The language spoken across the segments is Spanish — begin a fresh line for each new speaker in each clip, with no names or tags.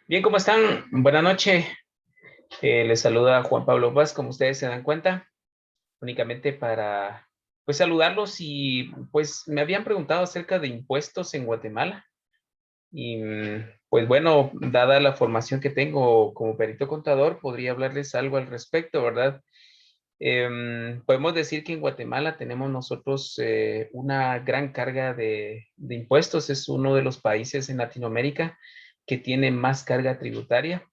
Bien, ¿cómo están? Buenas noches. Les saluda Juan Pablo Vaz, como ustedes se dan cuenta, únicamente para pues saludarlos y pues me habían preguntado acerca de impuestos en Guatemala y pues bueno, dada la formación que tengo como perito contador, podría hablarles algo al respecto, ¿verdad? Podemos decir que en Guatemala tenemos nosotros una gran carga de impuestos. Es uno de los países en Latinoamérica que tiene más carga tributaria.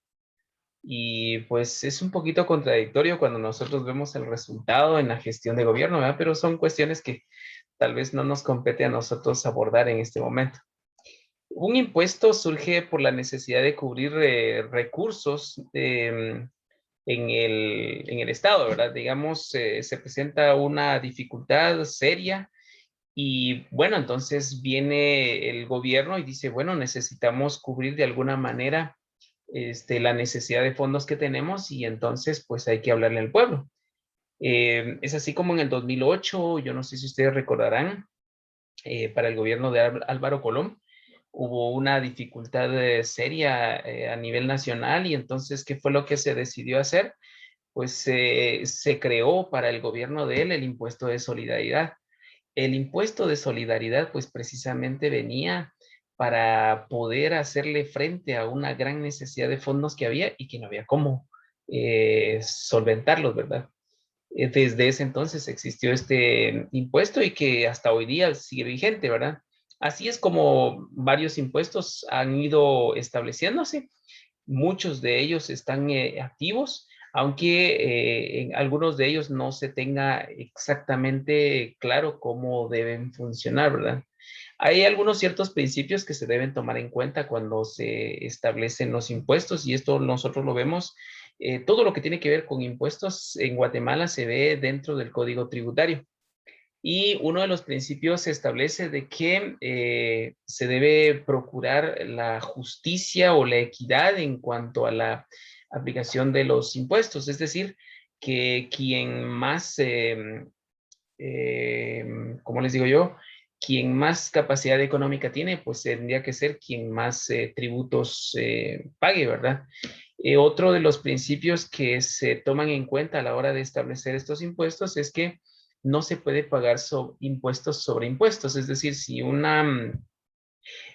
Y pues es un poquito contradictorio cuando nosotros vemos el resultado en la gestión de gobierno, ¿verdad? Pero son cuestiones que tal vez no nos compete a nosotros abordar en este momento. Un impuesto surge por la necesidad de cubrir recursos en el Estado, ¿verdad? Digamos, se presenta una dificultad seria y bueno, entonces viene el gobierno y dice, bueno, necesitamos cubrir de alguna manera la necesidad de fondos que tenemos y entonces pues hay que hablarle al pueblo. Es así como en el 2008, yo no sé si ustedes recordarán, para el gobierno de Álvaro Colón hubo una dificultad seria a nivel nacional y entonces, ¿qué fue lo que se decidió hacer? Pues se creó para el gobierno de él el impuesto de solidaridad. El impuesto de solidaridad, pues precisamente venía para poder hacerle frente a una gran necesidad de fondos que había y que no había cómo solventarlos, ¿verdad? Desde ese entonces existió este impuesto y que hasta hoy día sigue vigente, ¿verdad? Así es como varios impuestos han ido estableciéndose. Muchos de ellos están activos, aunque en algunos de ellos no se tenga exactamente claro cómo deben funcionar, ¿verdad? Hay algunos ciertos principios que se deben tomar en cuenta cuando se establecen los impuestos y esto nosotros lo vemos. Todo lo que tiene que ver con impuestos en Guatemala se ve dentro del Código Tributario. Y uno de los principios se establece de que se debe procurar la justicia o la equidad en cuanto a la aplicación de los impuestos, es decir, que quien más, ¿cómo les digo yo? Quien más capacidad económica tiene, pues tendría que ser quien más tributos pague, ¿verdad? Otro de los principios que se toman en cuenta a la hora de establecer estos impuestos es que no se puede pagar impuestos sobre impuestos, es decir, si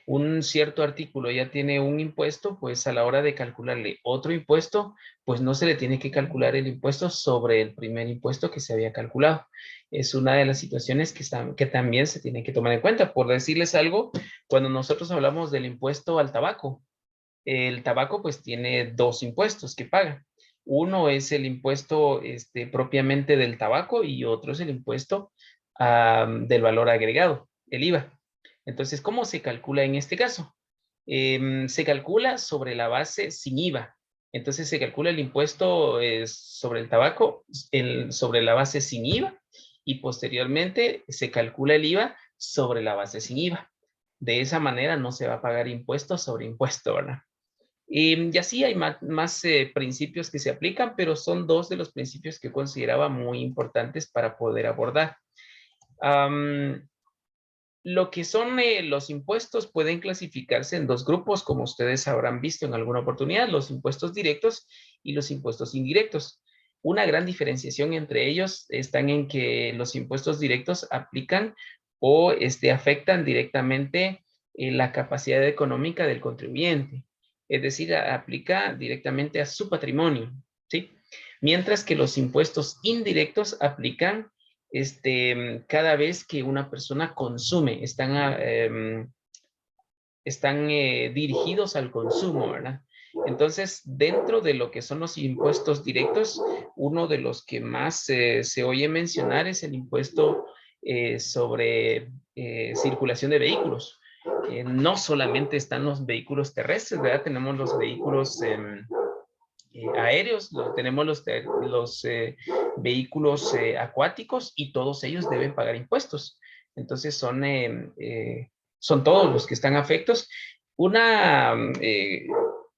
un cierto artículo ya tiene un impuesto, pues a la hora de calcularle otro impuesto, pues no se le tiene que calcular el impuesto sobre el primer impuesto que se había calculado. Es una de las situaciones que también se tiene que tomar en cuenta. Por decirles algo, cuando nosotros hablamos del impuesto al tabaco, el tabaco pues tiene dos impuestos que paga. Uno es el impuesto propiamente del tabaco y otro es el impuesto del valor agregado, el IVA. Entonces, ¿cómo se calcula en este caso? Se calcula sobre la base sin IVA. Entonces, se calcula el impuesto sobre el tabaco sobre la base sin IVA y posteriormente se calcula el IVA sobre la base sin IVA. De esa manera no se va a pagar impuesto sobre impuesto, ¿verdad? Y así hay más principios que se aplican, pero son dos de los principios que consideraba muy importantes para poder abordar. Am, lo que son los impuestos pueden clasificarse en dos grupos, como ustedes habrán visto en alguna oportunidad, los impuestos directos y los impuestos indirectos. Una gran diferenciación entre ellos están en que los impuestos directos aplican o afectan directamente la capacidad económica del contribuyente, es decir, aplica directamente a su patrimonio, ¿sí? Mientras que los impuestos indirectos aplican cada vez que una persona consume, están dirigidos al consumo, ¿verdad? Entonces, dentro de lo que son los impuestos directos, uno de los que más se oye mencionar es el impuesto sobre circulación de vehículos. No solamente están los vehículos terrestres, ¿verdad? Tenemos los vehículos aéreos, tenemos los vehículos acuáticos y todos ellos deben pagar impuestos. Entonces son todos los que están afectos. Una,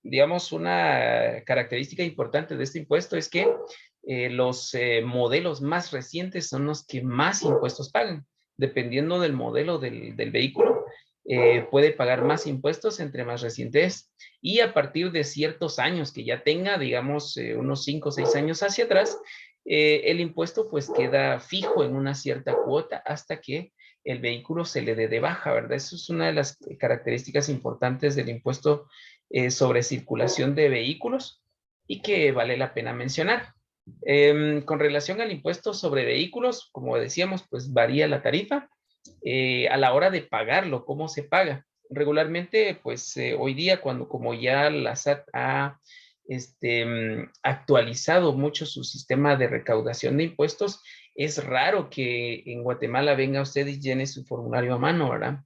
digamos, una característica importante de este impuesto es que los modelos más recientes son los que más impuestos pagan. Dependiendo del modelo del vehículo, puede pagar más impuestos entre más reciente es. Y a partir de ciertos años que ya tenga, digamos, unos 5 o 6 años hacia atrás, el impuesto pues queda fijo en una cierta cuota hasta que el vehículo se le dé de baja, ¿verdad? Eso es una de las características importantes del impuesto sobre circulación de vehículos y que vale la pena mencionar. Con relación al impuesto sobre vehículos, como decíamos, pues varía la tarifa. A la hora de pagarlo, ¿cómo se paga? Regularmente, pues hoy día, cuando como ya la SAT ha actualizado mucho su sistema de recaudación de impuestos, es raro que en Guatemala venga usted y llene su formulario a mano, ¿verdad?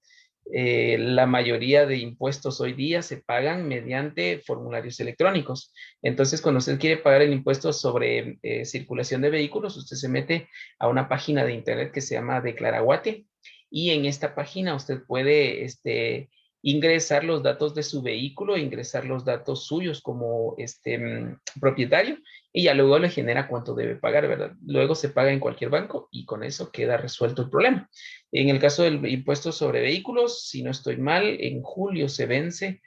La mayoría de impuestos hoy día se pagan mediante formularios electrónicos. Entonces, cuando usted quiere pagar el impuesto sobre circulación de vehículos, usted se mete a una página de internet que se llama Declaraguate y en esta página usted puede ingresar los datos de su vehículo, ingresar los datos suyos como propietario y ya luego le genera cuánto debe pagar, ¿verdad? Luego se paga en cualquier banco y con eso queda resuelto el problema. En el caso del impuesto sobre vehículos, si no estoy mal, en julio se vence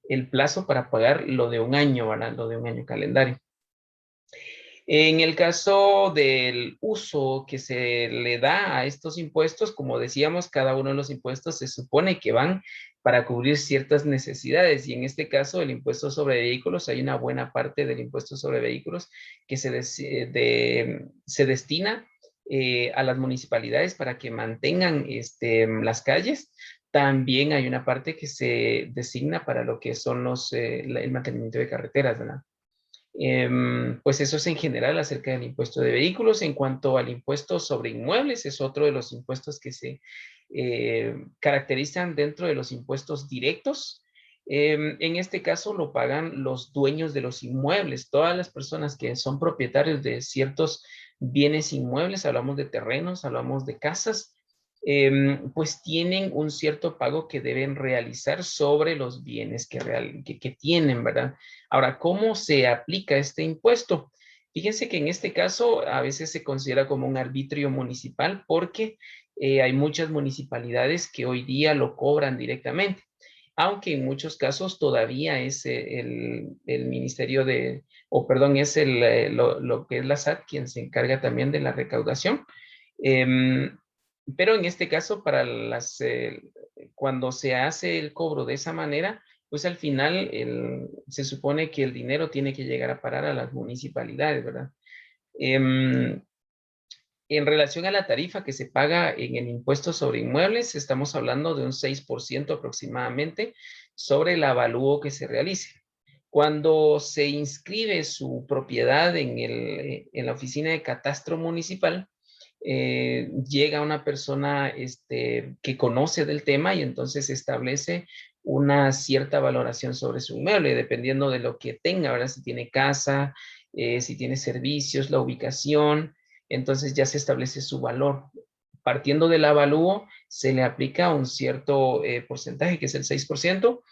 el plazo para pagar lo de un año, ¿verdad? Lo de un año calendario. En el caso del uso que se le da a estos impuestos, como decíamos, cada uno de los impuestos se supone que van para cubrir ciertas necesidades y en este caso el impuesto sobre vehículos, hay una buena parte del impuesto sobre vehículos que se destina a las municipalidades para que mantengan las calles. También hay una parte que se designa para lo que son el mantenimiento de carreteras, ¿verdad? Pues eso es en general acerca del impuesto de vehículos. En cuanto al impuesto sobre inmuebles, es otro de los impuestos que se caracterizan dentro de los impuestos directos. En este caso lo pagan los dueños de los inmuebles, todas las personas que son propietarios de ciertos bienes inmuebles, hablamos de terrenos, hablamos de casas, pues tienen un cierto pago que deben realizar sobre los bienes que tienen, ¿verdad? Ahora, ¿cómo se aplica este impuesto? Fíjense que en este caso a veces se considera como un arbitrio municipal porque hay muchas municipalidades que hoy día lo cobran directamente, aunque en muchos casos todavía es el ministerio o perdón, es lo que es la SAT quien se encarga también de la recaudación. Em, pero en este caso, cuando se hace el cobro de esa manera, pues al final se supone que el dinero tiene que llegar a parar a las municipalidades, ¿verdad? Em, en relación a la tarifa que se paga en el impuesto sobre inmuebles, estamos hablando de un 6% aproximadamente sobre el avalúo que se realice. Cuando se inscribe su propiedad en la oficina de catastro municipal, llega una persona que conoce del tema y entonces establece una cierta valoración sobre su inmueble, dependiendo de lo que tenga, ¿verdad? Si tiene casa, si tiene servicios, la ubicación, entonces ya se establece su valor. Partiendo del avalúo, se le aplica un cierto porcentaje, que es el 6%,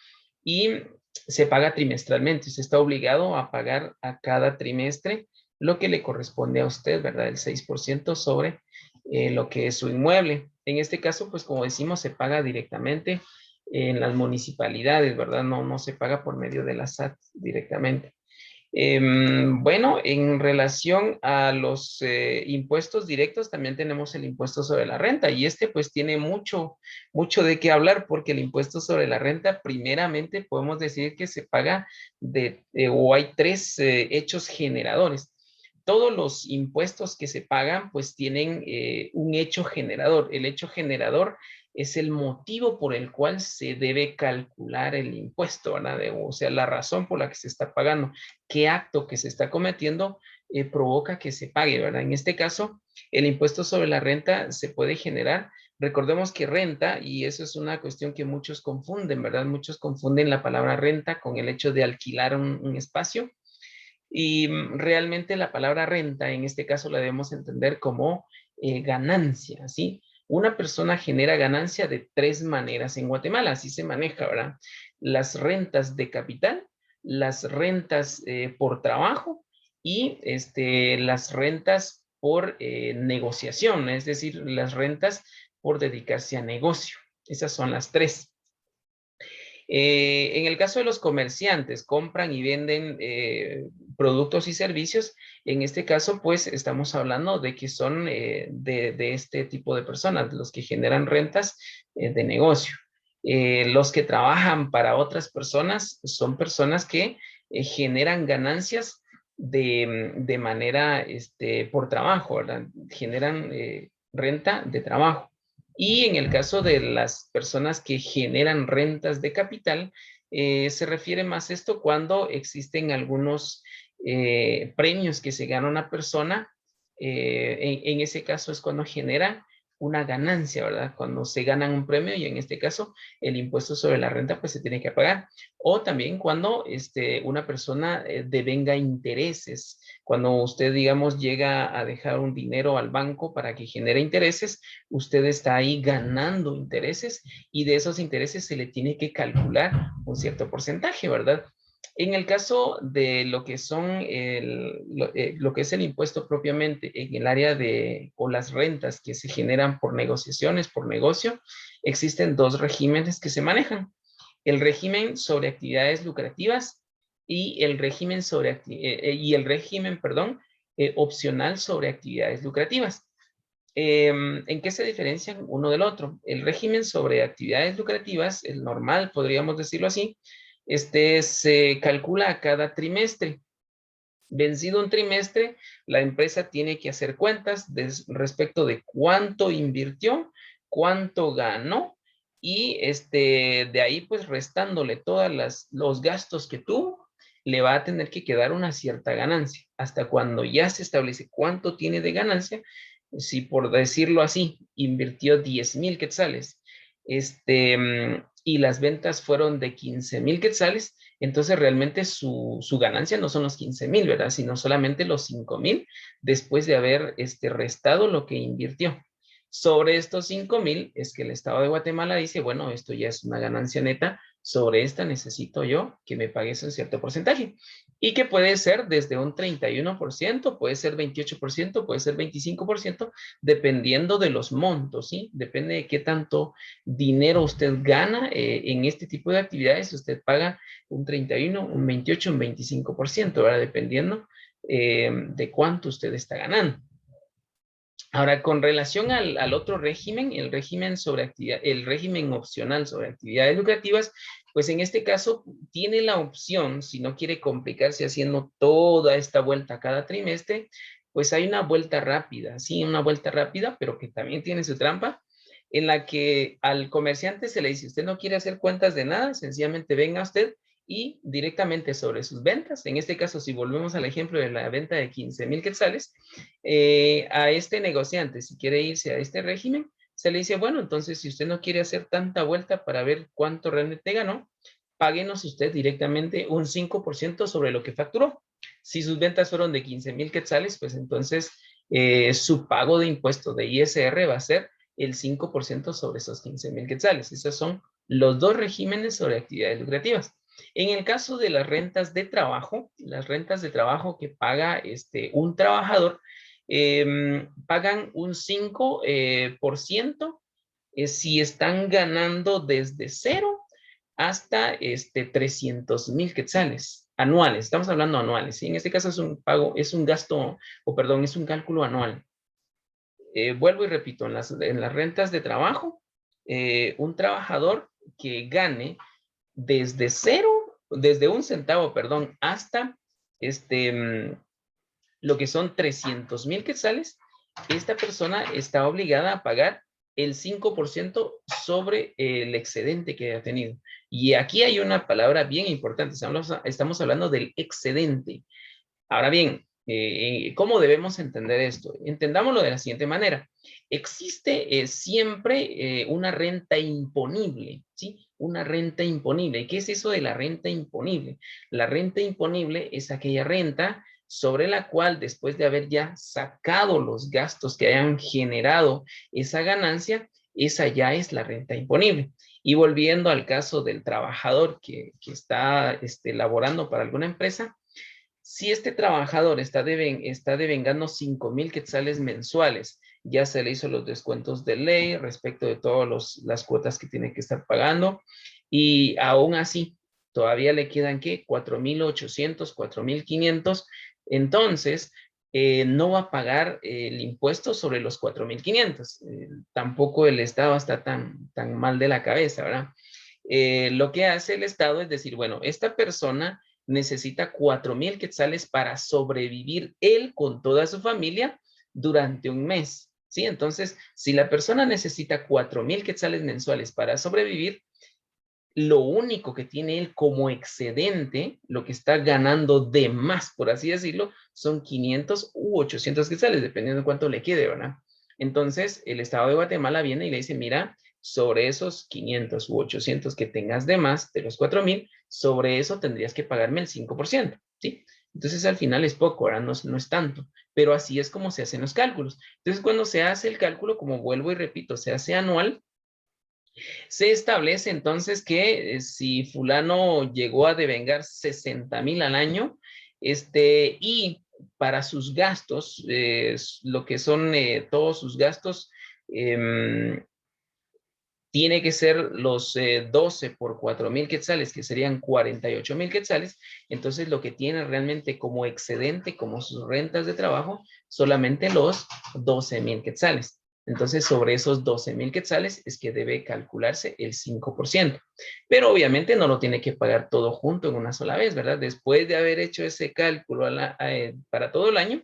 y se paga trimestralmente. Usted está obligado a pagar a cada trimestre lo que le corresponde a usted, ¿verdad? El 6% sobre lo que es su inmueble. En este caso, pues como decimos, se paga directamente en las municipalidades, ¿verdad? No se paga por medio de la SAT directamente. Bueno, en relación a los impuestos directos, también tenemos el impuesto sobre la renta y pues tiene mucho de qué hablar porque el impuesto sobre la renta, primeramente podemos decir que se paga o hay tres hechos generadores. Todos los impuestos que se pagan pues tienen un hecho generador. El hecho generador es el motivo por el cual se debe calcular el impuesto, ¿verdad? O sea, la razón por la que se está pagando, qué acto que se está cometiendo provoca que se pague, ¿verdad? En este caso, el impuesto sobre la renta se puede generar. Recordemos que renta, y eso es una cuestión que muchos confunden, ¿verdad? Muchos confunden la palabra renta con el hecho de alquilar un espacio. Y realmente la palabra renta, en este caso, la debemos entender como ganancia, ¿sí? Una persona genera ganancia de tres maneras en Guatemala, así se maneja, ¿verdad? Las rentas de capital, las rentas por trabajo y las rentas por negociación, es decir, las rentas por dedicarse a negocio. Esas son las tres. En el caso de los comerciantes, compran y venden productos y servicios. En este caso, pues, estamos hablando de que son de este tipo de personas, los que generan rentas de negocio. Los que trabajan para otras personas son personas que generan ganancias de manera, por trabajo, ¿verdad? Generan renta de trabajo. Y en el caso de las personas que generan rentas de capital, se refiere más esto cuando existen algunos premios que se gana una persona. En ese caso es cuando genera una ganancia, ¿verdad? Cuando se ganan un premio y en este caso el impuesto sobre la renta pues se tiene que pagar. O también cuando una persona devenga intereses. Cuando usted, digamos, llega a dejar un dinero al banco para que genere intereses, usted está ahí ganando intereses y de esos intereses se le tiene que calcular un cierto porcentaje, ¿verdad? En el caso de lo que son lo que es el impuesto propiamente en el área de o las rentas que se generan por negociaciones, por negocio, existen dos regímenes que se manejan. El régimen sobre actividades lucrativas y el régimen perdón, opcional sobre actividades lucrativas. ¿En qué se diferencian uno del otro? El régimen sobre actividades lucrativas, el normal, podríamos decirlo así, se calcula a cada trimestre. Vencido un trimestre, la empresa tiene que hacer cuentas respecto de cuánto invirtió, cuánto ganó y de ahí pues restándole todos los gastos que tuvo, le va a tener que quedar una cierta ganancia. Hasta cuando ya se establece cuánto tiene de ganancia, si por decirlo así, invirtió 10,000 quetzales, y las ventas fueron de 15,000 quetzales, entonces realmente su ganancia no son los 15,000, ¿verdad? Sino solamente los 5,000 después de haber restado lo que invirtió. Sobre estos 5,000 es que el Estado de Guatemala dice, bueno, esto ya es una ganancia neta, sobre esta necesito yo que me pagues un cierto porcentaje. Y que puede ser desde un 31%, puede ser 28%, puede ser 25%, dependiendo de los montos, ¿sí? Depende de qué tanto dinero usted gana en este tipo de actividades, usted paga un 31, un 28, un 25%, ¿verdad? Dependiendo de cuánto usted está ganando. Ahora, con relación al otro régimen, el régimen opcional sobre actividades lucrativas, pues en este caso tiene la opción, si no quiere complicarse haciendo toda esta vuelta cada trimestre, pues hay una vuelta rápida, sí, una vuelta rápida, pero que también tiene su trampa, en la que al comerciante se le dice, usted no quiere hacer cuentas de nada, sencillamente venga usted y directamente sobre sus ventas, en este caso, si volvemos al ejemplo de la venta de 15,000 quetzales, a este negociante, si quiere irse a este régimen, se le dice, bueno, entonces si usted no quiere hacer tanta vuelta para ver cuánto realmente ganó, páguenos usted directamente un 5% sobre lo que facturó. Si sus ventas fueron de 15,000 quetzales, pues entonces su pago de impuesto de ISR va a ser el 5% sobre esos 15,000 quetzales. Esos son los dos regímenes sobre actividades lucrativas. En el caso de las rentas de trabajo, las rentas de trabajo que paga un trabajador, pagan un 5% si están ganando desde cero hasta 300,000 quetzales anuales. Estamos hablando anuales, ¿sí? En este caso es un pago, es un gasto, o perdón, es un cálculo anual. Vuelvo y repito, en las rentas de trabajo, un trabajador que gane desde cero, desde un centavo, perdón, hasta lo que son 300,000 quetzales, esta persona está obligada a pagar el 5% sobre el excedente que ha tenido. Y aquí hay una palabra bien importante, estamos hablando del excedente. Ahora bien, ¿cómo debemos entender esto? Entendámoslo de la siguiente manera. Existe siempre una renta imponible, ¿sí? Una renta imponible. ¿Y qué es eso de la renta imponible? La renta imponible es aquella renta sobre la cual, después de haber ya sacado los gastos que hayan generado esa ganancia, esa ya es la renta imponible. Y volviendo al caso del trabajador que está laborando para alguna empresa, si este trabajador está devengando 5,000 quetzales mensuales, ya se le hizo los descuentos de ley respecto de todas las cuotas que tiene que estar pagando, Y aún así, todavía le quedan, ¿qué? 4.800, 4.500. Entonces, no va a pagar el impuesto sobre los 4.500. Tampoco el Estado está tan mal de la cabeza, ¿verdad? Lo que hace el Estado es decir, bueno, esta persona necesita 4.000 quetzales para sobrevivir él con toda su familia durante un mes, ¿sí? Entonces, si la persona necesita 4.000 quetzales mensuales para sobrevivir, lo único que tiene él como excedente, lo que está ganando de más, por así decirlo, son 500 u 800 quetzales, dependiendo de cuánto le quede, ¿verdad? Entonces, el Estado de Guatemala viene y le dice, mira, sobre esos 500 u 800 que tengas de más, de los 4.000, sobre eso tendrías que pagarme el 5%, ¿sí? Entonces, al final es poco, ¿verdad? No es tanto, pero así es como se hacen los cálculos. Entonces, cuando se hace el cálculo, como vuelvo y repito, se hace anual, se establece entonces que si fulano llegó a devengar 60.000 al año, y para sus gastos, lo que son todos sus gastos, eh, tiene que ser los 12 por 4.000 quetzales, que serían 48.000 quetzales. Entonces, lo que tiene realmente como excedente, como sus rentas de trabajo, solamente los 12.000 quetzales. Entonces, sobre esos 12.000 quetzales es que debe calcularse el 5%. Pero obviamente no lo tiene que pagar todo junto en una sola vez, ¿verdad? Después de haber hecho ese cálculo para todo el año,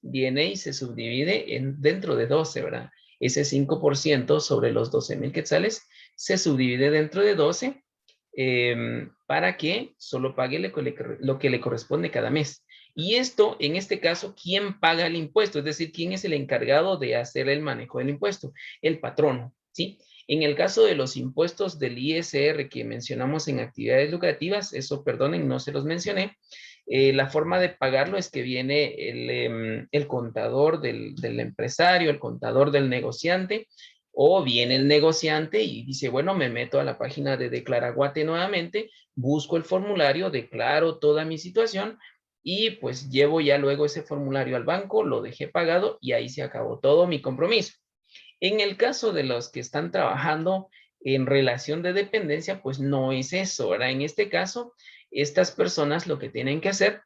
viene y se subdivide dentro de 12, ¿verdad? Ese 5% sobre los 12.000 quetzales se subdivide dentro de 12 para que solo pague lo que le corresponde cada mes. Y esto, en este caso, ¿quién paga el impuesto? Es decir, ¿quién es el encargado de hacer el manejo del impuesto? El patrono, ¿sí? En el caso de los impuestos del ISR que mencionamos en actividades lucrativas, eso, perdonen, no se los mencioné, la forma de pagarlo es que viene el contador del empresario, el contador del negociante, o viene el negociante y dice, bueno, me meto a la página de Declaraguate nuevamente, busco el formulario, declaro toda mi situación y pues llevo ya luego ese formulario al banco, lo dejé pagado y ahí se acabó todo mi compromiso. En el caso de los que están trabajando en relación de dependencia, pues no es eso, ¿verdad? En este caso, estas personas lo que tienen que hacer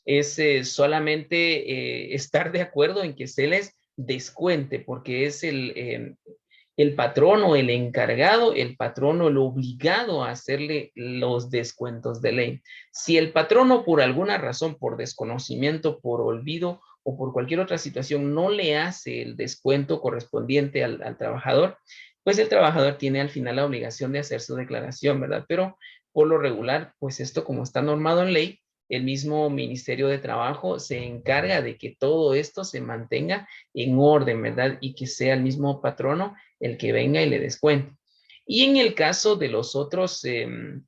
es solamente estar de acuerdo en que se les descuente, porque es el patrono, el encargado, el patrono, el obligado a hacerle los descuentos de ley. Si el patrono por alguna razón, por desconocimiento, por olvido o por cualquier otra situación no le hace el descuento correspondiente al trabajador, pues el trabajador tiene al final la obligación de hacer su declaración, ¿verdad? Pero por lo regular, pues esto como está normado en ley, el mismo Ministerio de Trabajo se encarga de que todo esto se mantenga en orden, ¿verdad? Y que sea el mismo patrono el que venga y le descuente. Y en el caso de los otros, en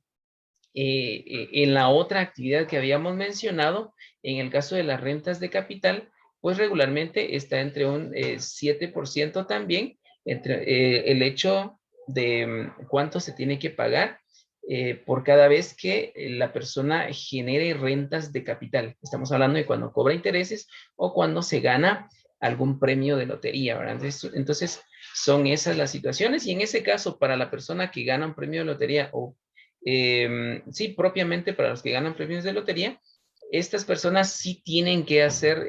la otra actividad que habíamos mencionado, en el caso de las rentas de capital, pues regularmente está entre un 7% también, entre el hecho de cuánto se tiene que pagar por cada vez que la persona genere rentas de capital. Estamos hablando de cuando cobra intereses o cuando se gana algún premio de lotería, ¿verdad? Entonces, son esas las situaciones y en ese caso, para la persona que gana un premio de lotería o sí, propiamente para los que ganan premios de lotería, estas personas sí tienen que hacer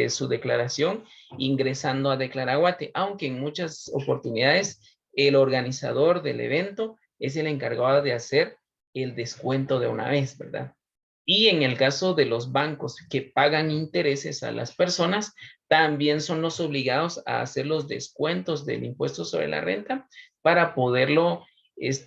su declaración ingresando a Declaraguate, aunque en muchas oportunidades el organizador del evento es el encargado de hacer el descuento de una vez, ¿verdad? Y en el caso de los bancos que pagan intereses a las personas, también son los obligados a hacer los descuentos del impuesto sobre la renta para poderlo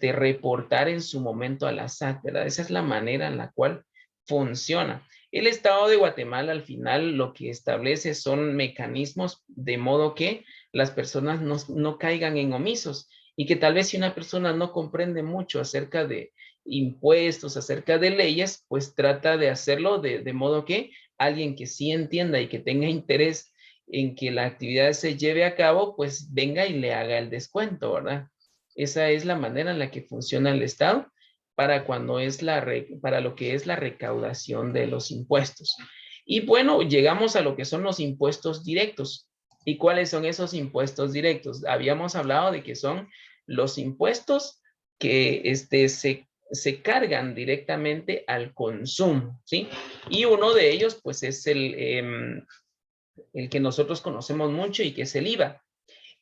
reportar en su momento a la SAT, ¿verdad? Esa es la manera en la cual funciona. El Estado de Guatemala al final lo que establece son mecanismos de modo que las personas no caigan en omisos y que tal vez si una persona no comprende mucho acerca de impuestos, acerca de leyes, pues trata de hacerlo de modo que alguien que sí entienda y que tenga interés en que la actividad se lleve a cabo, pues venga y le haga el descuento, ¿verdad? Esa es la manera en la que funciona el Estado para cuando es para lo que es la recaudación de los impuestos. Y bueno, llegamos a lo que son los impuestos directos. ¿Y cuáles son esos impuestos directos? Habíamos hablado de que son los impuestos que se cargan directamente al consumo, ¿sí? Y uno de ellos, pues, es el que nosotros conocemos mucho y que es el IVA.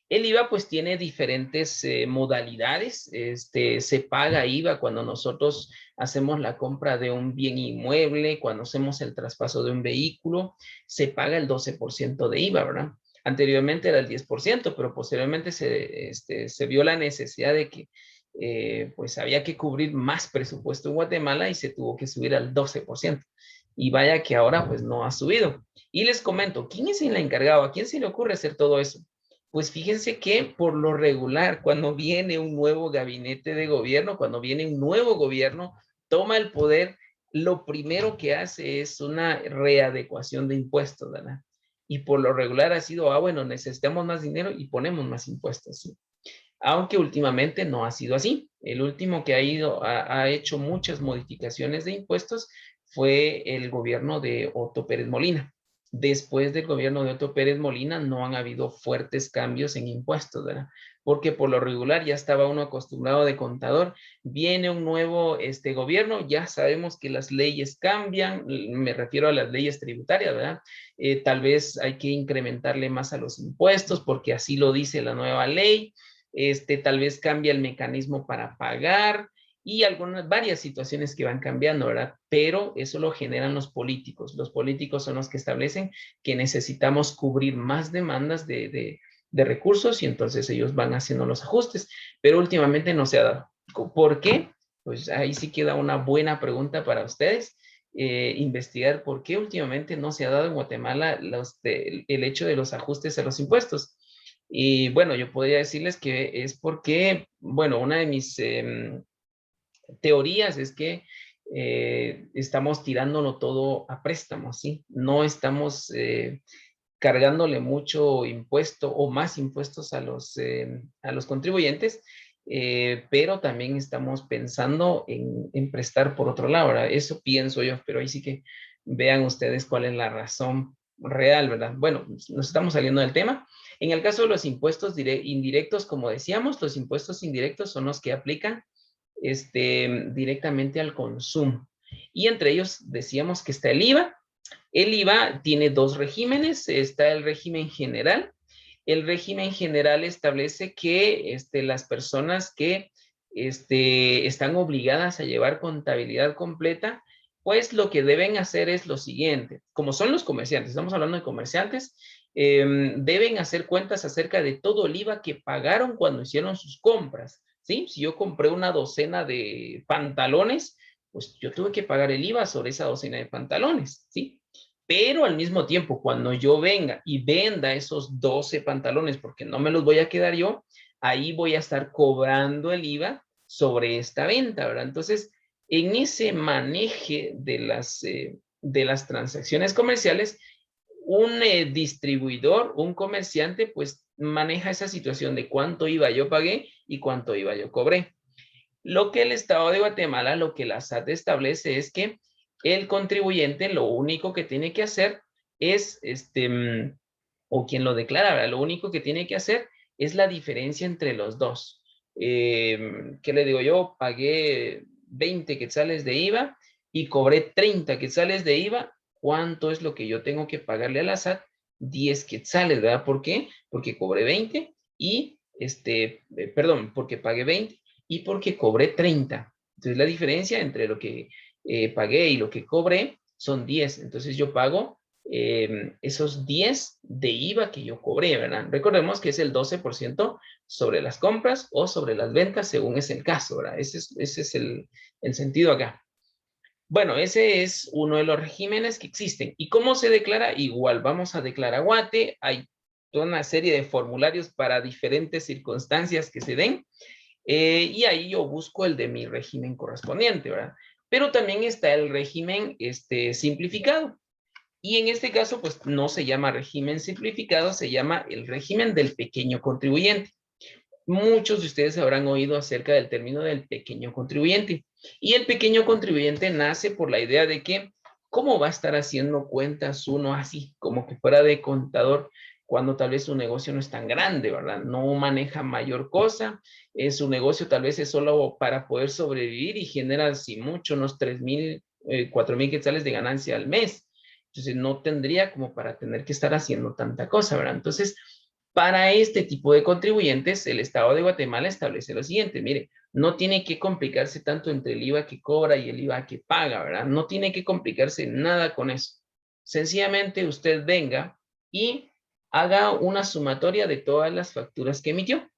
El IVA pues tiene diferentes modalidades. Se paga IVA cuando nosotros hacemos la compra de un bien inmueble, cuando hacemos el traspaso de un vehículo, se paga el 12% de IVA, ¿verdad? Anteriormente era el 10%, pero posteriormente se vio la necesidad de que pues había que cubrir más presupuesto en Guatemala y se tuvo que subir al 12%. Y vaya que ahora pues no ha subido. Y les comento, ¿quién es el encargado? ¿A quién se le ocurre hacer todo eso? Pues fíjense que por lo regular, cuando viene un nuevo gabinete de gobierno, cuando viene un nuevo gobierno, toma el poder, lo primero que hace es una readecuación de impuestos, ¿verdad? Y por lo regular ha sido, bueno, necesitamos más dinero y ponemos más impuestos, ¿sí? Aunque últimamente no ha sido así. El último que ha hecho muchas modificaciones de impuestos fue el gobierno de Otto Pérez Molina. Después del gobierno de Otto Pérez Molina no han habido fuertes cambios en impuestos, ¿verdad? Porque por lo regular ya estaba uno acostumbrado de contador, viene un nuevo gobierno, ya sabemos que las leyes cambian, me refiero a las leyes tributarias, ¿verdad? Tal vez hay que incrementarle más a los impuestos porque así lo dice la nueva ley, tal vez cambia el mecanismo para pagar y varias situaciones que van cambiando, ¿verdad? Pero eso lo generan los políticos. Los políticos son los que establecen que necesitamos cubrir más demandas de recursos y entonces ellos van haciendo los ajustes, pero últimamente no se ha dado. ¿Por qué? Pues ahí sí queda una buena pregunta para ustedes. Investigar por qué últimamente no se ha dado en Guatemala el hecho de los ajustes a los impuestos. Y bueno, yo podría decirles que es porque, bueno, una de mis teorías es que estamos tirándolo todo a préstamos, ¿sí? No estamos cargándole mucho impuesto o más impuestos a los contribuyentes, pero también estamos pensando en prestar por otro lado, ¿verdad? Eso pienso yo, pero ahí sí que vean ustedes cuál es la razón real, ¿verdad? Bueno, nos estamos saliendo del tema. En el caso de los impuestos indirectos, como decíamos, los impuestos indirectos son los que aplican directamente al consumo. Y entre ellos decíamos que está el IVA. El IVA tiene dos regímenes. Está el régimen general. El régimen general establece que las personas que están obligadas a llevar contabilidad completa, pues lo que deben hacer es lo siguiente. Como son los comerciantes, estamos hablando de comerciantes, deben hacer cuentas acerca de todo el IVA que pagaron cuando hicieron sus compras, ¿sí? Si yo compré una docena de pantalones, pues yo tuve que pagar el IVA sobre esa docena de pantalones, ¿sí? Pero al mismo tiempo, cuando yo venga y venda esos 12 pantalones, porque no me los voy a quedar yo, ahí voy a estar cobrando el IVA sobre esta venta, ¿verdad? Entonces, en ese maneje de las transacciones comerciales, un distribuidor, un comerciante, pues maneja esa situación de cuánto IVA yo pagué y cuánto IVA yo cobré. Lo que el Estado de Guatemala, lo que la SAT establece es que el contribuyente lo único que tiene que hacer es, o quien lo declara, ¿verdad? Lo único que tiene que hacer es la diferencia entre los dos. ¿Qué le digo yo? Pagué 20 quetzales de IVA y cobré 30 quetzales de IVA. ¿Cuánto es lo que yo tengo que pagarle a la SAT? 10 quetzales, ¿verdad? ¿Por qué? Porque cobré 20 y, perdón, porque pagué 20 y porque cobré 30. Entonces la diferencia entre lo que pagué y lo que cobré son 10. Entonces yo pago esos 10 de IVA que yo cobré, ¿verdad? Recordemos que es el 12% sobre las compras o sobre las ventas, según es el caso, ¿verdad? Ese es el sentido acá. Bueno, ese es uno de los regímenes que existen. ¿Y cómo se declara? Igual, vamos a declarar Guate. Hay toda una serie de formularios para diferentes circunstancias que se den. Y ahí yo busco el de mi régimen correspondiente, ¿verdad? Pero también está el régimen simplificado. Y en este caso, pues no se llama régimen simplificado, se llama el régimen del pequeño contribuyente. Muchos de ustedes habrán oído acerca del término del pequeño contribuyente. Y el pequeño contribuyente nace por la idea de que, ¿cómo va a estar haciendo cuentas uno así, como que fuera de contador, cuando tal vez su negocio no es tan grande, ¿verdad? No maneja mayor cosa, su negocio tal vez es solo para poder sobrevivir y genera, si mucho, unos 3,000, 4,000 quetzales de ganancia al mes. Entonces no tendría como para tener que estar haciendo tanta cosa, ¿verdad? Entonces, para este tipo de contribuyentes, el Estado de Guatemala establece lo siguiente, mire, no tiene que complicarse tanto entre el IVA que cobra y el IVA que paga, ¿verdad? No tiene que complicarse nada con eso. Sencillamente usted venga y haga una sumatoria de todas las facturas que emitió.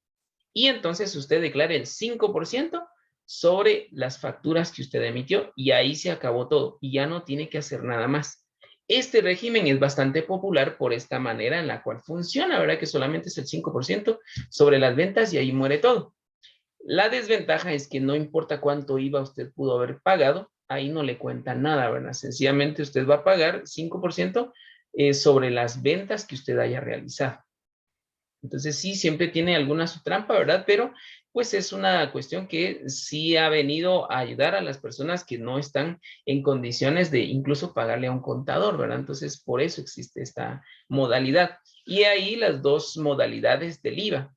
Y entonces usted declare el 5% sobre las facturas que usted emitió y ahí se acabó todo y ya no tiene que hacer nada más. Este régimen es bastante popular por esta manera en la cual funciona, ¿verdad? Que solamente es el 5% sobre las ventas y ahí muere todo. La desventaja es que no importa cuánto IVA usted pudo haber pagado, ahí no le cuenta nada, ¿verdad? Sencillamente usted va a pagar 5% sobre las ventas que usted haya realizado. Entonces sí, siempre tiene alguna su trampa, ¿verdad? Pero pues es una cuestión que sí ha venido a ayudar a las personas que no están en condiciones de incluso pagarle a un contador, ¿verdad? Entonces por eso existe esta modalidad. Y ahí las dos modalidades del IVA.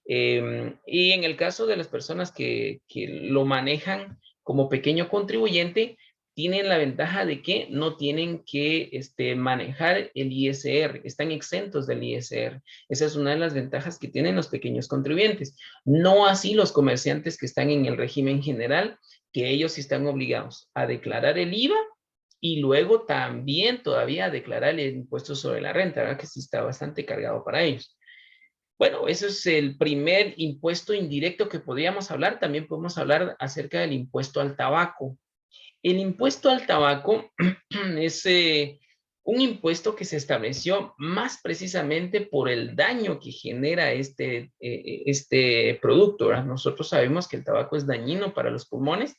Y en el caso de las personas que lo manejan como pequeño contribuyente, tienen la ventaja de que no tienen que manejar el ISR, están exentos del ISR. Esa es una de las ventajas que tienen los pequeños contribuyentes. No así los comerciantes que están en el régimen general, que ellos sí están obligados a declarar el IVA y luego también todavía a declarar el impuesto sobre la renta, ¿verdad? Que sí está bastante cargado para ellos. Bueno, eso es el primer impuesto indirecto que podríamos hablar. También podemos hablar acerca del impuesto al tabaco. El impuesto al tabaco es un impuesto que se estableció más precisamente por el daño que genera este producto, ¿verdad? Nosotros sabemos que el tabaco es dañino para los pulmones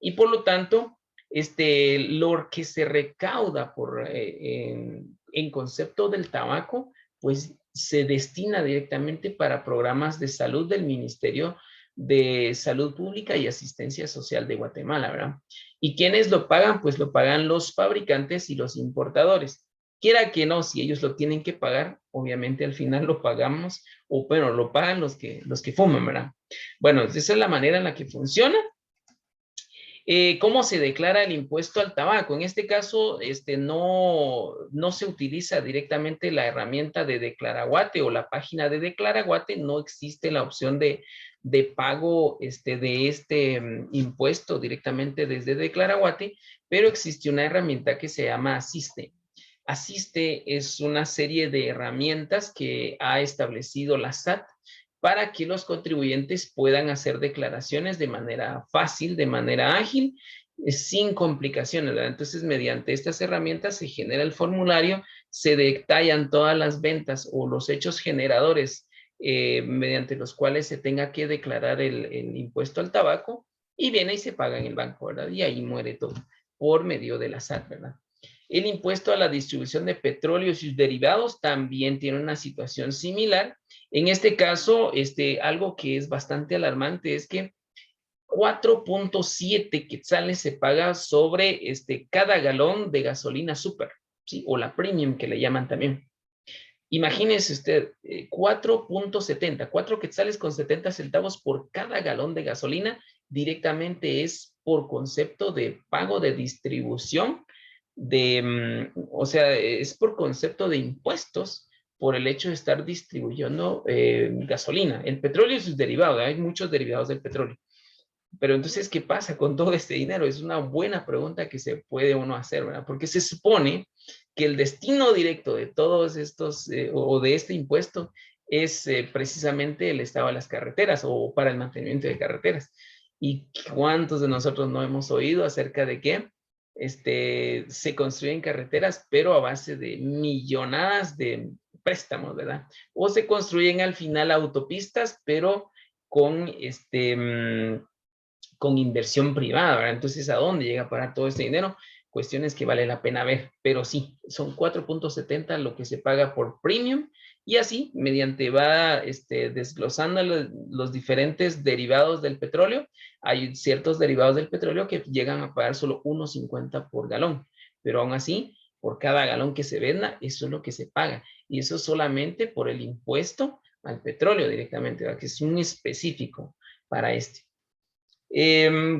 y por lo tanto, lo que se recauda en concepto del tabaco, pues se destina directamente para programas de salud del Ministerio de Salud Pública y Asistencia Social de Guatemala, ¿verdad? ¿Y quiénes lo pagan? Pues lo pagan los fabricantes y los importadores. Quiera que no, si ellos lo tienen que pagar, obviamente al final lo pagamos, o bueno, lo pagan los que fuman, ¿verdad? Bueno, esa es la manera en la que funciona. ¿Cómo se declara el impuesto al tabaco? En este caso, no se utiliza directamente la herramienta de Declaraguate o la página de Declaraguate, no existe la opción de pago de impuesto directamente desde Declaraguate, pero existe una herramienta que se llama Asiste. Asiste es una serie de herramientas que ha establecido la SAT para que los contribuyentes puedan hacer declaraciones de manera fácil, de manera ágil, sin complicaciones, ¿verdad? Entonces, mediante estas herramientas se genera el formulario, se detallan todas las ventas o los hechos generadores mediante los cuales se tenga que declarar el impuesto al tabaco y viene y se paga en el banco, ¿verdad? Y ahí muere todo por medio de la SAT, ¿verdad? El impuesto a la distribución de petróleo y sus derivados también tiene una situación similar. En este caso, algo que es bastante alarmante es que 4.7 quetzales se paga sobre cada galón de gasolina super, ¿sí? O la premium que le llaman también. Imagínese usted, 4.70, 4 quetzales con 70 centavos por cada galón de gasolina, directamente es por concepto de pago de distribución, o sea, es por concepto de impuestos por el hecho de estar distribuyendo gasolina. El petróleo y sus derivados, hay muchos derivados del petróleo. Pero entonces, ¿qué pasa con todo este dinero? Es una buena pregunta que se puede uno hacer, ¿verdad? Porque se supone que el destino directo de todos estos, o de este impuesto, es precisamente el estado de las carreteras o para el mantenimiento de carreteras. ¿Y cuántos de nosotros no hemos oído acerca de que se construyen carreteras, pero a base de millonadas de préstamos, ¿verdad? O se construyen al final autopistas, pero con con inversión privada, ¿verdad? Entonces, ¿a dónde llega a parar todo este dinero? Cuestiones que vale la pena ver, pero sí, son 4.70 lo que se paga por premium y así, mediante va desglosando los diferentes derivados del petróleo, hay ciertos derivados del petróleo que llegan a pagar solo 1.50 por galón, pero aún así, por cada galón que se venda, eso es lo que se paga. Y eso solamente por el impuesto al petróleo directamente, ¿verdad? Que es muy específico para este.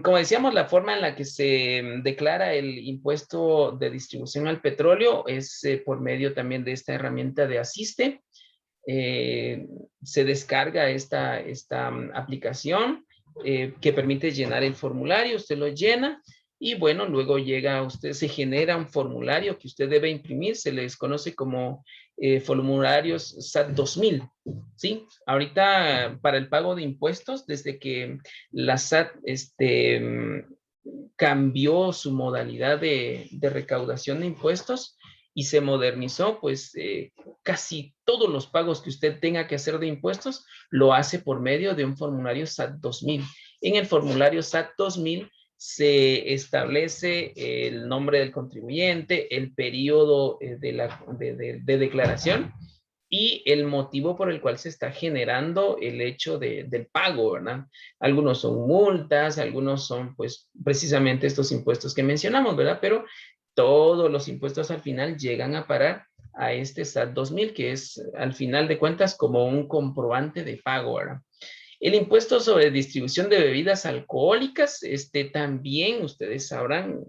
Como decíamos, la forma en la que se declara el impuesto de distribución al petróleo es por medio también de esta herramienta de Asiste. Se descarga esta aplicación que permite llenar el formulario, usted lo llena y bueno, luego llega a usted, se genera un formulario que usted debe imprimir, se les conoce como formularios SAT 2000, ¿sí? Ahorita para el pago de impuestos, desde que la SAT cambió su modalidad de recaudación de impuestos y se modernizó, pues casi todos los pagos que usted tenga que hacer de impuestos lo hace por medio de un formulario SAT 2000. En el formulario SAT 2000 se establece el nombre del contribuyente, el periodo de declaración y el motivo por el cual se está generando el hecho del pago, ¿verdad? Algunos son multas, algunos son pues precisamente estos impuestos que mencionamos, ¿verdad? Pero todos los impuestos al final llegan a parar a este SAT 2000, que es al final de cuentas como un comprobante de pago, ¿verdad? El impuesto sobre distribución de bebidas alcohólicas, también ustedes sabrán,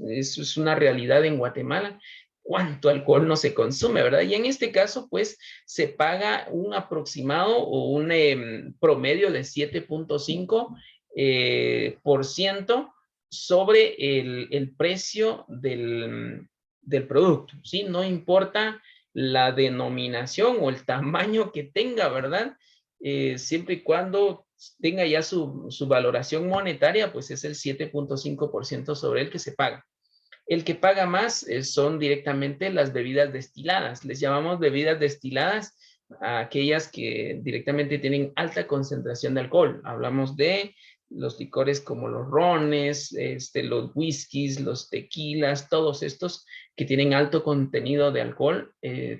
eso es una realidad en Guatemala, cuánto alcohol no se consume, ¿verdad? Y en este caso, pues, se paga un aproximado o un promedio de 7.5% por ciento sobre el precio del producto, ¿sí? No importa la denominación o el tamaño que tenga, ¿verdad? Siempre y cuando tenga ya su valoración monetaria, pues es el 7.5% sobre el que se paga. El que paga más son directamente las bebidas destiladas. Les llamamos bebidas destiladas a aquellas que directamente tienen alta concentración de alcohol. Hablamos de los licores como los rones, los whiskies, los tequilas, todos estos que tienen alto contenido de alcohol,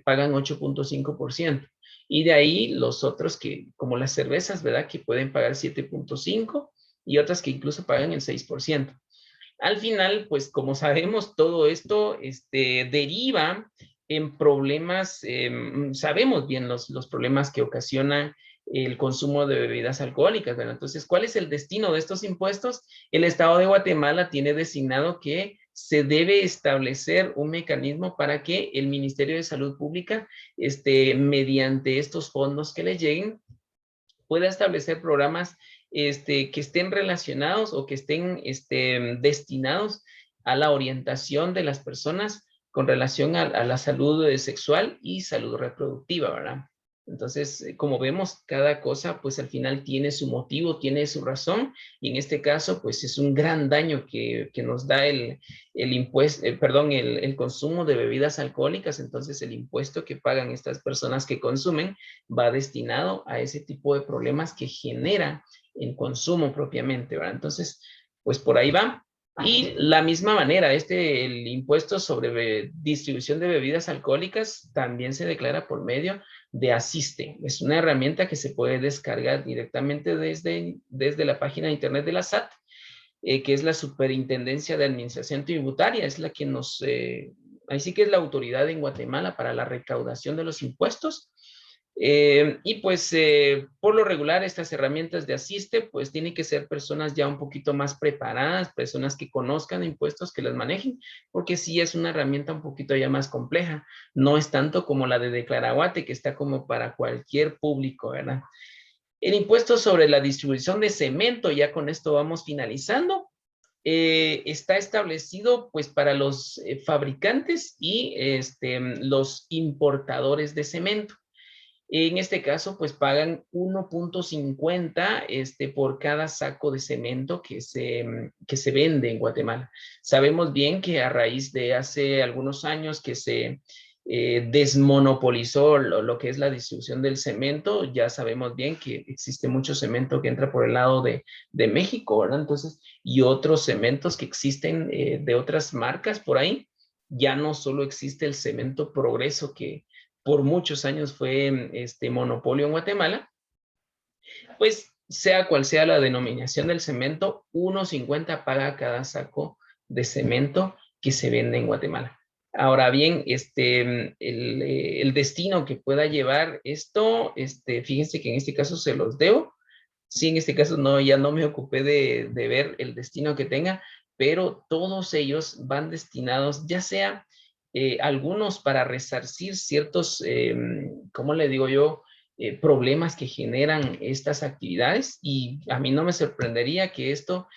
pagan 8.5%. Y de ahí los otros que, como las cervezas, ¿verdad? Que pueden pagar 7.5% y otras que incluso pagan el 6%. Al final, pues como sabemos, todo esto deriva en problemas, sabemos bien los problemas que ocasiona el consumo de bebidas alcohólicas, ¿verdad? Entonces, ¿cuál es el destino de estos impuestos? El Estado de Guatemala tiene designado que se debe establecer un mecanismo para que el Ministerio de Salud Pública, mediante estos fondos que le lleguen, pueda establecer programas que estén relacionados o que estén destinados a la orientación de las personas con relación a la salud sexual y salud reproductiva, ¿verdad? Entonces, como vemos, cada cosa, pues al final tiene su motivo, tiene su razón, y en este caso, pues es un gran daño que nos da el impuesto, perdón, el consumo de bebidas alcohólicas. Entonces el impuesto que pagan estas personas que consumen va destinado a ese tipo de problemas que genera el consumo propiamente, ¿verdad? Entonces, pues por ahí va. Y la misma manera, el impuesto sobre distribución de bebidas alcohólicas también se declara por medio de Asiste. Es una herramienta que se puede descargar directamente desde la página de internet de la SAT, que es la Superintendencia de Administración Tributaria, es la que ahí sí que es la autoridad en Guatemala para la recaudación de los impuestos. Y pues por lo regular estas herramientas de Asiste pues tienen que ser personas ya un poquito más preparadas, personas que conozcan impuestos, que las manejen, porque sí es una herramienta un poquito ya más compleja, no es tanto como la de Declaraguate que está como para cualquier público, ¿verdad? El impuesto sobre la distribución de cemento, ya con esto vamos finalizando, está establecido pues para los fabricantes y los importadores de cemento. En este caso, pues pagan 1.50 por cada saco de cemento que se vende en Guatemala. Sabemos bien que a raíz de hace algunos años que se desmonopolizó lo que es la distribución del cemento, ya sabemos bien que existe mucho cemento que entra por el lado de México, ¿verdad? Entonces, y otros cementos que existen de otras marcas por ahí. Ya no solo existe el cemento Progreso que por muchos años fue monopolio en Guatemala, pues sea cual sea la denominación del cemento, 1.50 paga cada saco de cemento que se vende en Guatemala. Ahora bien, el destino que pueda llevar esto, fíjense que en este caso se los debo. Sí, en este caso no, ya no me ocupé de ver el destino que tenga, pero todos ellos van destinados, ya sea algunos para resarcir ciertos, ¿cómo le digo yo? Problemas que generan estas actividades, y a mí no me sorprendería que esto,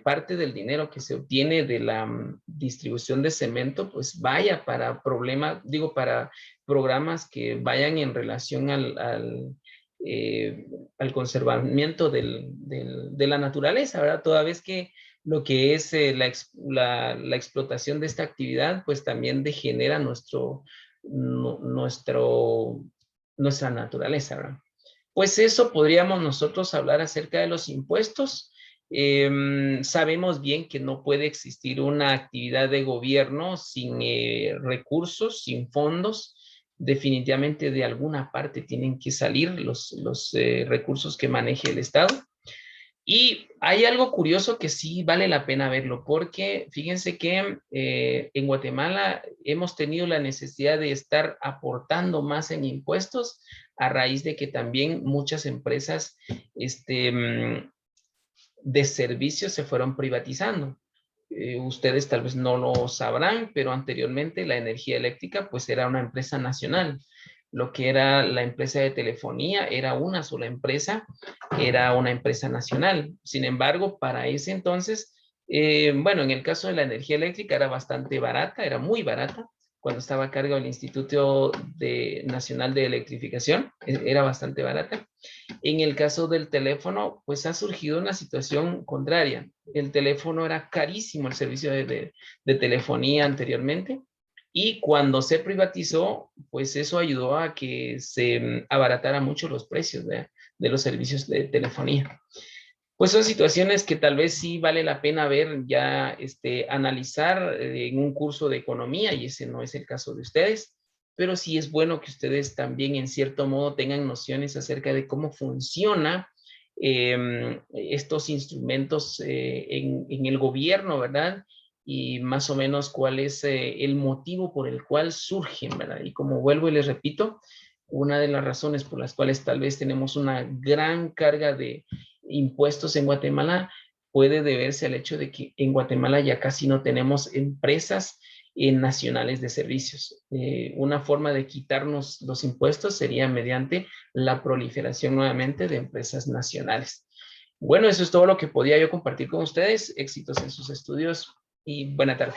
parte del dinero que se obtiene de la distribución de cemento, pues vaya para problemas, digo, para programas que vayan en relación eh, al conservamiento de la naturaleza, ¿verdad? Toda vez que lo que es la explotación de esta actividad, pues también degenera nuestra naturaleza, ¿verdad? Pues eso podríamos nosotros hablar acerca de los impuestos. Sabemos bien que no puede existir una actividad de gobierno sin recursos, sin fondos. Definitivamente de alguna parte tienen que salir los recursos que maneje el Estado. Y hay algo curioso que sí vale la pena verlo, porque fíjense que en Guatemala hemos tenido la necesidad de estar aportando más en impuestos a raíz de que también muchas empresas de servicios se fueron privatizando. Ustedes tal vez no lo sabrán, pero anteriormente la energía eléctrica pues era una empresa nacional. Lo que era la empresa de telefonía era una sola empresa, era una empresa nacional. Sin embargo, para ese entonces, bueno, en el caso de la energía eléctrica era bastante barata, era muy barata. Cuando estaba a cargo del Instituto Nacional de Electrificación, era bastante barata. En el caso del teléfono, pues ha surgido una situación contraria. El teléfono era carísimo, el servicio de telefonía anteriormente, y cuando se privatizó, pues eso ayudó a que se abaratara mucho los precios de los servicios de telefonía. Pues son situaciones que tal vez sí vale la pena ver ya, analizar en un curso de economía, y ese no es el caso de ustedes, pero sí es bueno que ustedes también en cierto modo tengan nociones acerca de cómo funciona estos instrumentos en el gobierno, ¿verdad? Y más o menos cuál es el motivo por el cual surgen, ¿verdad? Y como vuelvo y les repito, una de las razones por las cuales tal vez tenemos una gran carga de impuestos en Guatemala puede deberse al hecho de que en Guatemala ya casi no tenemos empresas nacionales de servicios. Una forma de quitarnos los impuestos sería mediante la proliferación nuevamente de empresas nacionales. Bueno, eso es todo lo que podía yo compartir con ustedes. Éxitos en sus estudios y buena tarde.